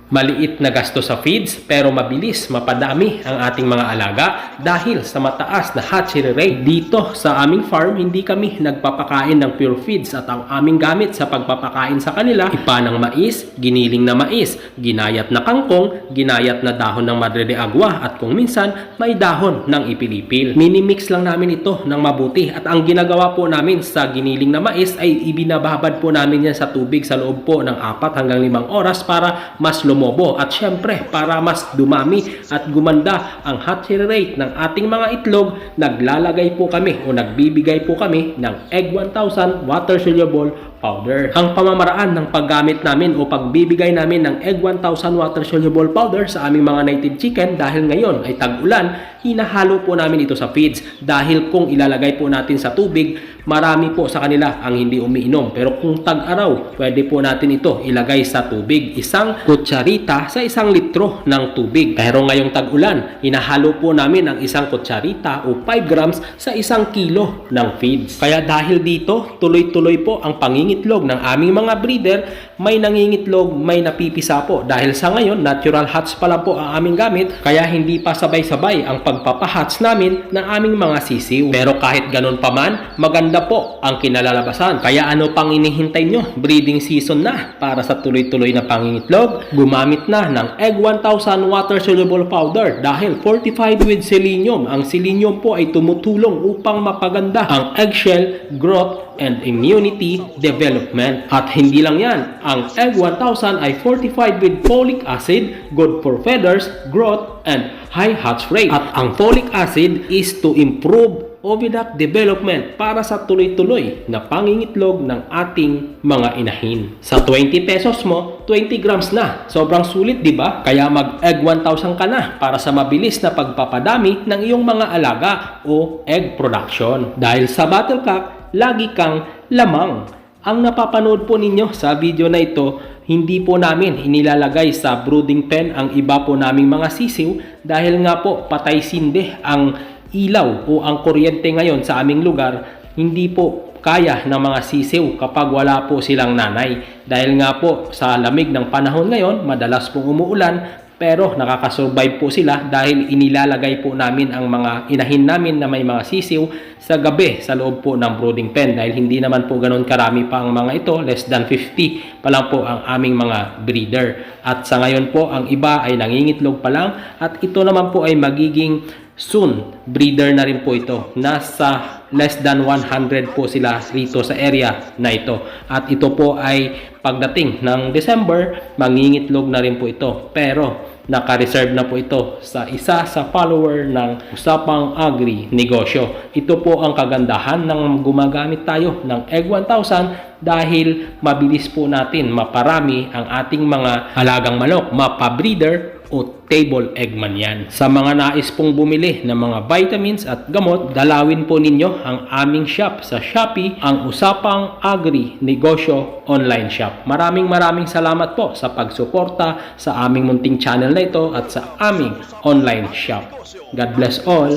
Maliit na gasto sa feeds pero mabilis mapadami ang ating mga alaga dahil sa mataas na hatchery rate. Dito sa aming farm, hindi kami nagpapakain ng pure feeds at ang aming gamit sa pagpapakain sa kanila, ipa ng mais, giniling na mais, ginayat na kangkong, ginayat na dahon ng madre de agua at kung minsan may dahon ng ipilipil. Minimix lang namin ito ng mabuti at ang ginagawa po namin sa giniling na mais ay ibinababad po namin yan sa tubig sa loob po ng 4 hanggang 5 oras para mas lumobo at syempre para mas dumami at gumanda ang hatchery rate ng ating mga itlog. Naglalagay po kami o nagbibigay po kami ng Egg 1000 water soluble powder. Ang pamamaraan ng paggamit namin o pagbibigay namin ng Egg 1000 water soluble powder sa aming mga native chicken dahil ngayon ay tag-ulan, hinahalo po namin ito sa feeds dahil kung ilalagay po natin sa tubig, marami po sa kanila ang hindi umiinom. Pero kung tag-araw, pwede po natin ito ilagay sa tubig. 1 kutsarita sa 1 litro ng tubig. Pero ngayong tag-ulan, hinahalo po namin ang 1 kutsarita o 5 grams sa 1 kilo ng feeds. Kaya dahil dito, tuloy-tuloy po ang pangingitlog ng aming mga breeder. May nangingitlog, may napipisa po. Dahil sa ngayon, natural hatch pa lang po ang aming gamit. Kaya hindi pa sabay-sabay ang pagpapahatch namin ng aming mga sisiw. Pero kahit ganun pa man, maganda po ang kinalalabasan. Kaya ano pang inihintay nyo? Breeding season na para sa tuloy-tuloy na pangingitlog. Gumamit na ng Egg 1000 water soluble powder dahil fortified with selenium. Ang selenium po ay tumutulong upang mapaganda ang eggshell growth and immunity development. At hindi lang yan, ang Egg 1000 ay fortified with folic acid, good for feathers, growth, and high hatch rate. At ang folic acid is to improve oviduct development para sa tuloy-tuloy na pangingitlog ng ating mga inahin. Sa 20 pesos mo, 20 grams na. Sobrang sulit, di ba? Kaya mag-Egg 1000 ka na para sa mabilis na pagpapadami ng iyong mga alaga o egg production. Dahil sa Battlecock, lagi kang lamang. Ang napapanood po ninyo sa video na ito, hindi po namin inilalagay sa brooding pen ang iba po naming mga sisiw dahil nga po patay sinde ang ilaw o ang kuryente ngayon sa aming lugar. Hindi po kaya ng mga sisiw kapag wala po silang nanay. Dahil nga po sa lamig ng panahon ngayon, madalas pong umuulan. Pero nakakasurvive po sila dahil inilalagay po namin ang mga inahin namin na may mga sisiw sa gabi sa loob po ng brooding pen. Dahil hindi naman po ganun karami pa ang mga ito, less than 50 pa lang po ang aming mga breeder. At sa ngayon po, ang iba ay nangingitlog pa lang at ito naman po ay magiging soon breeder na rin po ito. Nasa less than 100 po sila rito sa area na ito. At ito po ay pagdating ng December, mangingitlog na rin po ito. Pero naka-reserve na po ito sa isa sa follower ng Usapang Agri Negosyo. Ito po ang kagandahan ng gumagamit tayo ng Egg 1000 dahil mabilis po natin maparami ang ating mga alagang manok, mapabreeder o table egg man yan. Sa mga nais pong bumili ng mga vitamins at gamot, dalawin po ninyo ang aming shop sa Shopee, ang Usapang Agri Negosyo online shop. Maraming salamat po sa pagsuporta sa aming munting channel na ito at sa aming online shop. God bless all.